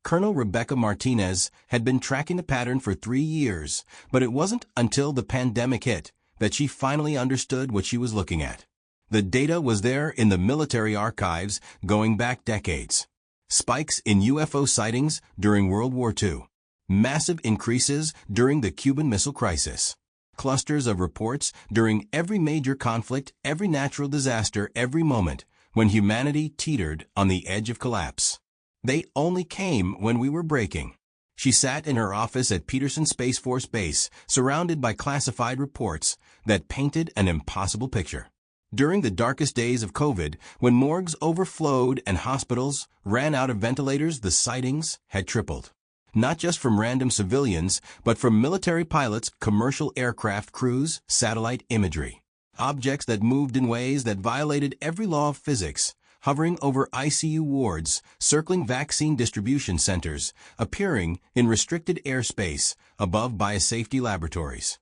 Colonel Rebecca Martinez had been tracking the pattern for 3 years, but it wasn't until the pandemic hit that she finally understood what she was looking at. The data was there in the military archives going back decades. Spikes in UFO sightings during World War II. Massive increases during the Cuban Missile Crisis. Clusters of reports during every major conflict, every natural disaster, every moment when humanity teetered on the edge of collapse. They only came when we were breaking. She sat in her office at Peterson Space Force Base, surrounded by classified reports that painted an impossible picture. During the darkest days of COVID, when morgues overflowed and hospitals ran out of ventilators, the sightings had tripled. Not just from random civilians, but from military pilots, commercial aircraft crews, satellite imagery. Objects that moved in ways that violated every law of physics, hovering over ICU wards, circling vaccine distribution centers, appearing in restricted airspace above biosafety laboratories.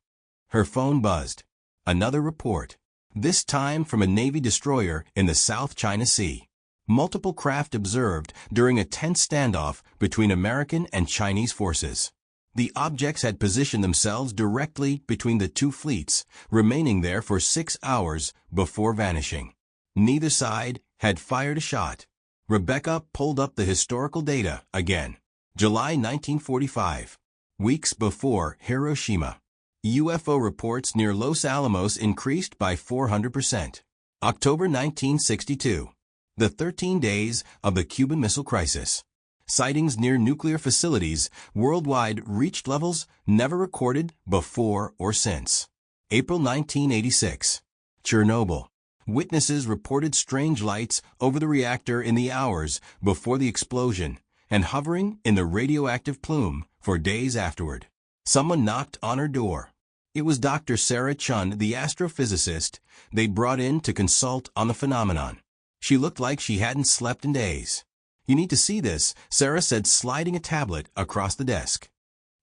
Her phone buzzed. Another report. This time from a Navy destroyer in the South China Sea. Multiple craft observed during a tense standoff between American and Chinese forces. The objects had positioned themselves directly between the two fleets, remaining there for 6 hours before vanishing. Neither side had fired a shot. Rebecca pulled up the historical data again. July 1945. Weeks before Hiroshima. UFO reports near Los Alamos increased by 400%. October 1962. The 13 days of the Cuban Missile Crisis. Sightings near nuclear facilities worldwide reached levels never recorded before or since. April 1986. Chernobyl. Witnesses reported strange lights over the reactor in the hours before the explosion and hovering in the radioactive plume for days afterward. Someone knocked on her door. It was Dr. Sarah Chun, the astrophysicist they brought in to consult on the phenomenon. She looked like she hadn't slept in days. "You need to see this," Sarah said, sliding a tablet across the desk.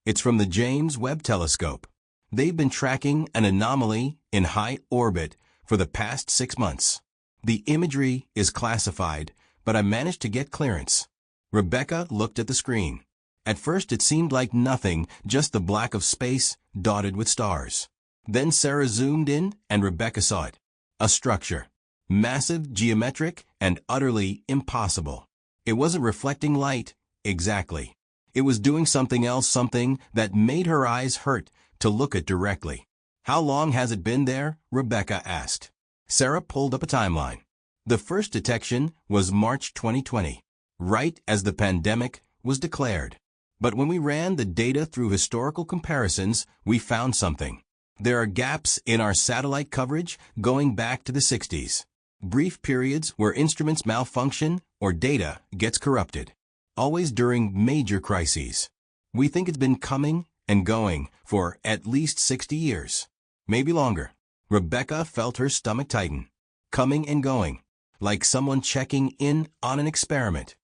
"It's from the James Webb Telescope. They've been tracking an anomaly in high orbit for the past 6 months. The imagery is classified, but I managed to get clearance." Rebecca looked at the screen. At first it seemed like nothing, just the black of space dotted with stars. Then Sarah zoomed in and Rebecca saw it. A structure. Massive, geometric, and utterly impossible. It wasn't reflecting light, exactly. It was doing something else, something that made her eyes hurt to look at directly. "How long has it been there?" Rebecca asked. Sarah pulled up a timeline. The first detection was March 2020, right as the pandemic was declared. But when we ran the data through historical comparisons, we found something. There are gaps in our satellite coverage going back to the 60s. Brief periods where instruments malfunction or data gets corrupted. Always during major crises. We think it's been coming and going for at least 60 years. Maybe longer. Rebecca felt her stomach tighten. Coming and going. Like someone checking in on an experiment.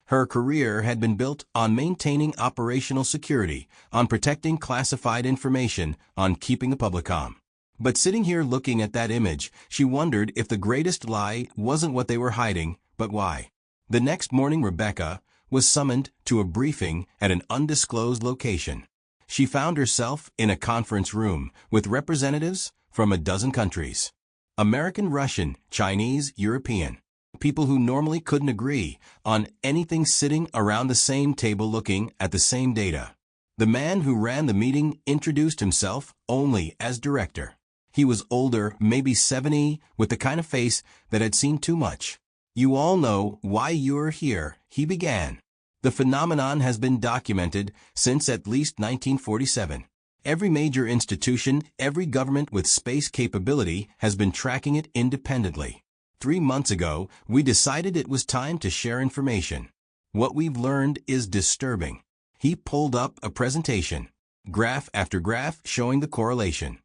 Her career had been built on maintaining operational security, on protecting classified information, on keeping the public calm. But sitting here looking at that image, she wondered if the greatest lie wasn't what they were hiding, but why. The next morning Rebecca was summoned to a briefing at an undisclosed location. She found herself in a conference room with representatives from a dozen countries. American, Russian, Chinese, European. People who normally couldn't agree on anything, sitting around the same table looking at the same data. The man who ran the meeting introduced himself only as director. He was older, maybe 70, with the kind of face that had seen too much. "You all know why you're here," he began. "The phenomenon has been documented since at least 1947. Every major institution, every government with space capability has been tracking it independently. 3 months ago, we decided it was time to share information. What we've learned is disturbing." He pulled up a presentation, graph after graph showing the correlation.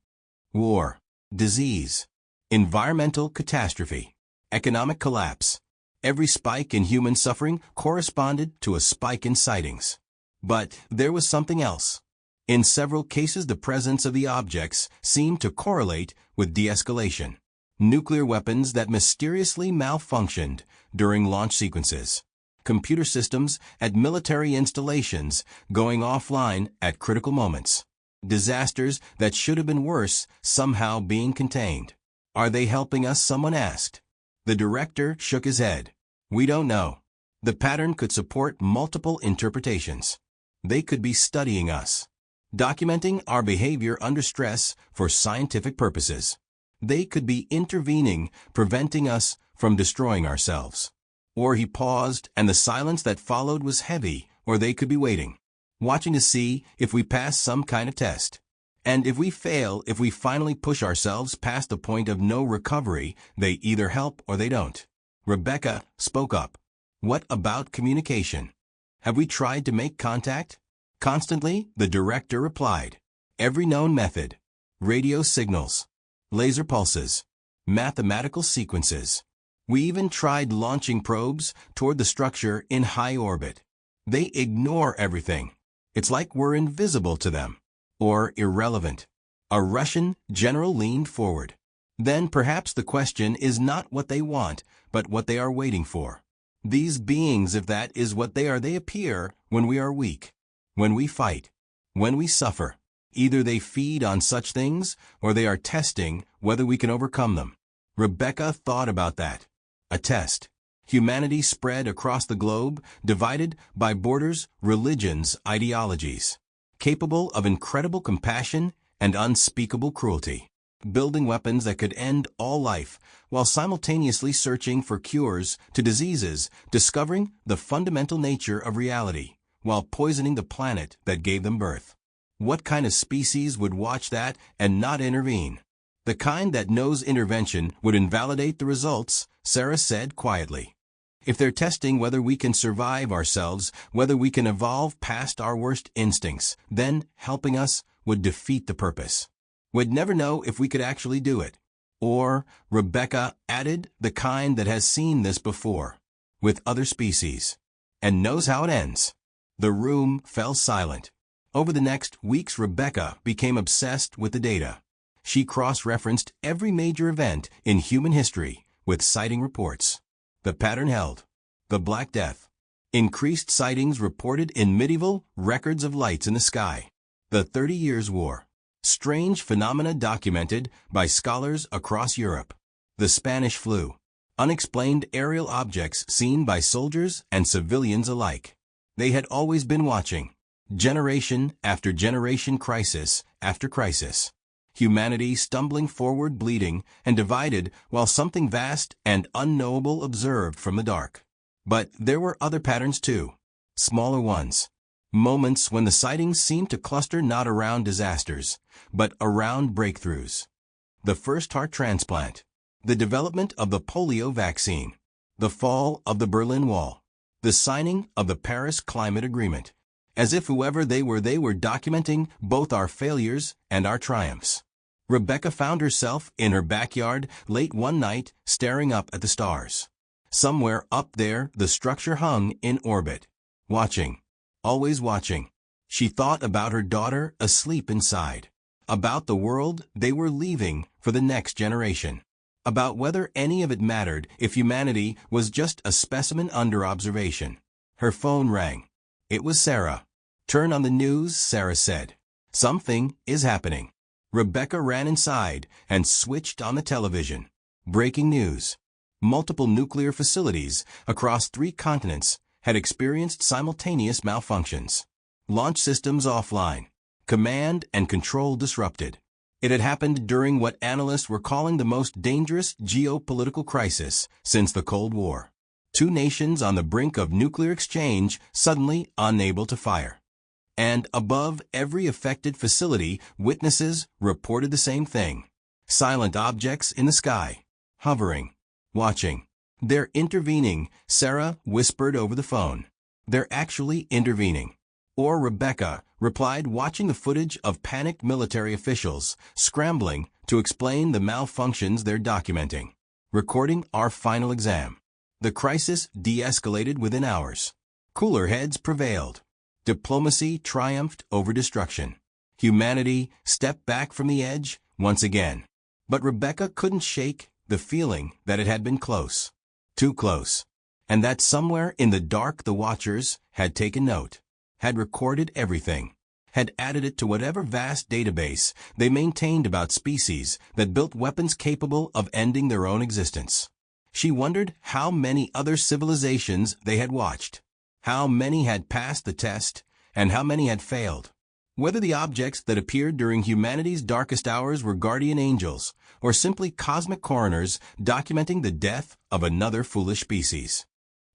War, disease, environmental catastrophe, economic collapse. Every spike in human suffering corresponded to a spike in sightings. But there was something else. In several cases, the presence of the objects seemed to correlate with de-escalation. Nuclear weapons that mysteriously malfunctioned during launch sequences. computer systems at military installations going offline at critical moments. Disasters that should have been worse somehow being contained. Are they helping us? Someone asked. The director shook his head. We don't know. The pattern could support multiple interpretations. They could be studying us, documenting our behavior under stress for scientific purposes. They could be intervening, preventing us from destroying ourselves. Or he paused, and the silence that followed was heavy, or they could be waiting, watching to see if we pass some kind of test. And if we fail, if we finally push ourselves past the point of no recovery, they either help or they don't. Rebecca spoke up. What about communication? Have we tried to make contact? Constantly, the director replied. Every known method. Radio signals, laser pulses, mathematical sequences. We even tried launching probes toward the structure in high orbit. They ignore everything. It's like we're invisible to them. Or irrelevant. A Russian general leaned forward. Then perhaps the question is not what they want, but what they are waiting for. These beings, if that is what they are, they appear when we are weak, when we fight, when we suffer. Either they feed on such things, or they are testing whether we can overcome them. Rebecca thought about that. A test. Humanity spread across the globe, divided by borders, religions, ideologies. Capable of incredible compassion and unspeakable cruelty. Building weapons that could end all life, while simultaneously searching for cures to diseases, discovering the fundamental nature of reality, while poisoning the planet that gave them birth. What kind of species would watch that and not intervene? The kind that knows intervention would invalidate the results, Sarah said quietly. If they're testing whether we can survive ourselves, whether we can evolve past our worst instincts, then helping us would defeat the purpose. We'd never know if we could actually do it. Or, Rebecca added, the kind that has seen this before, with other species, and knows how it ends. The room fell silent. Over the next weeks, Rebecca became obsessed with the data. She cross-referenced every major event in human history with sighting reports. The pattern held. The Black Death. Increased sightings reported in medieval records of lights in the sky. The 30 Years' War. Strange phenomena documented by scholars across Europe. The Spanish flu. Unexplained aerial objects seen by soldiers and civilians alike. They had always been watching. Generation after generation, crisis after crisis. Humanity stumbling forward, bleeding and divided, while something vast and unknowable observed from the dark. But there were other patterns too. Smaller ones. Moments when the sightings seemed to cluster not around disasters, but around breakthroughs. The first heart transplant. The development of the polio vaccine. The fall of the Berlin Wall. The signing of the Paris Climate Agreement. As if whoever they were documenting both our failures and our triumphs. Rebecca found herself in her backyard late one night, staring up at the stars. Somewhere up there, the structure hung in orbit. Watching. Always watching. She thought about her daughter asleep inside. About the world they were leaving for the next generation. About whether any of it mattered if humanity was just a specimen under observation. Her phone rang. It was Sarah. Turn on the news, Sarah said. Something is happening. Rebecca ran inside and switched on the television. Breaking news. Multiple nuclear facilities across 3 continents had experienced simultaneous malfunctions. Launch systems offline. Command and control disrupted. It had happened during what analysts were calling the most dangerous geopolitical crisis since the Cold War. 2 nations on the brink of nuclear exchange suddenly unable to fire. And above every affected facility, witnesses reported the same thing. Silent objects in the sky. Hovering. Watching. They're intervening, Sarah whispered over the phone. They're actually intervening. Or Rebecca replied, watching the footage of panicked military officials scrambling to explain the malfunctions they're documenting. Recording our final exam. The crisis de-escalated within hours. Cooler heads prevailed. Diplomacy triumphed over destruction. Humanity stepped back from the edge once again. But Rebecca couldn't shake the feeling that it had been close. Too close. and that somewhere in the dark the Watchers had taken note, had recorded everything, had added it to whatever vast database they maintained about species that built weapons capable of ending their own existence. She wondered how many other civilizations they had watched, how many had passed the test, and how many had failed. Whether the objects that appeared during humanity's darkest hours were guardian angels, or simply cosmic coroners documenting the death of another foolish species.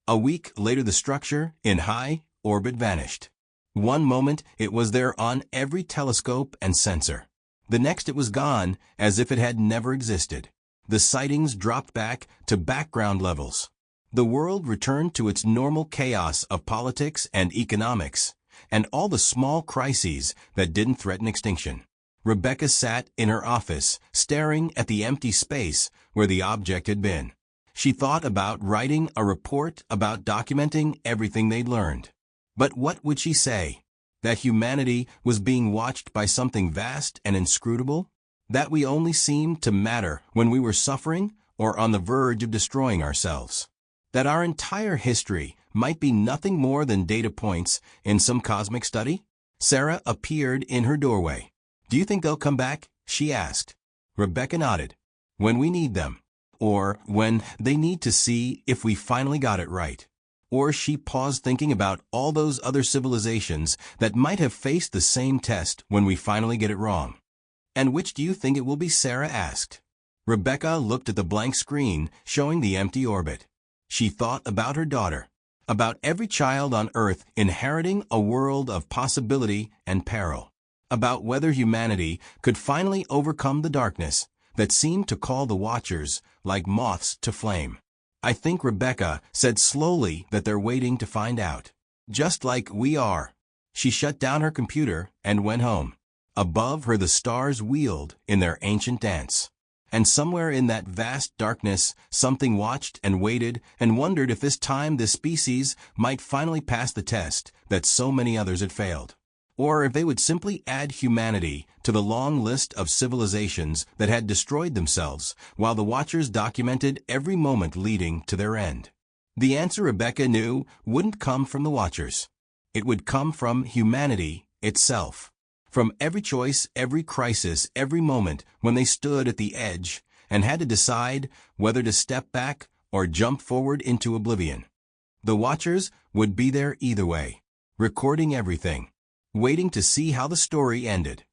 A week later the structure, in high orbit, vanished. One moment it was there on every telescope and sensor. The next it was gone, as if it had never existed. The sightings dropped back to background levels. The world returned to its normal chaos of politics and economics, and all the small crises that didn't threaten extinction. Rebecca sat in her office, staring at the empty space where the object had been. She thought about writing a report about documenting everything they'd learned. But what would she say? That humanity was being watched by something vast and inscrutable? That we only seemed to matter when we were suffering or on the verge of destroying ourselves? That our entire history might be nothing more than data points in some cosmic study? Sarah appeared in her doorway. "Do you think they'll come back?" she asked. Rebecca nodded. "When we need them. Or when they need to see if we finally got it right." Or she paused, thinking about all those other civilizations that might have faced the same test when we finally get it wrong. "And which do you think it will be?" Sarah asked. Rebecca looked at the blank screen showing the empty orbit. She thought about her daughter, about every child on Earth inheriting a world of possibility and peril, about whether humanity could finally overcome the darkness that seemed to call the Watchers like moths to flame. "I think," Rebecca said slowly, "that they're waiting to find out. Just like we are." She shut down her computer and went home. Above her the stars wheeled in their ancient dance. And somewhere in that vast darkness, something watched and waited and wondered if this time this species might finally pass the test that so many others had failed. Or if they would simply add humanity to the long list of civilizations that had destroyed themselves while the Watchers documented every moment leading to their end. The answer, Rebecca knew, wouldn't come from the Watchers. It would come from humanity itself. From every choice, every crisis, every moment when they stood at the edge and had to decide whether to step back or jump forward into oblivion. The Watchers would be there either way, recording everything, waiting to see how the story ended.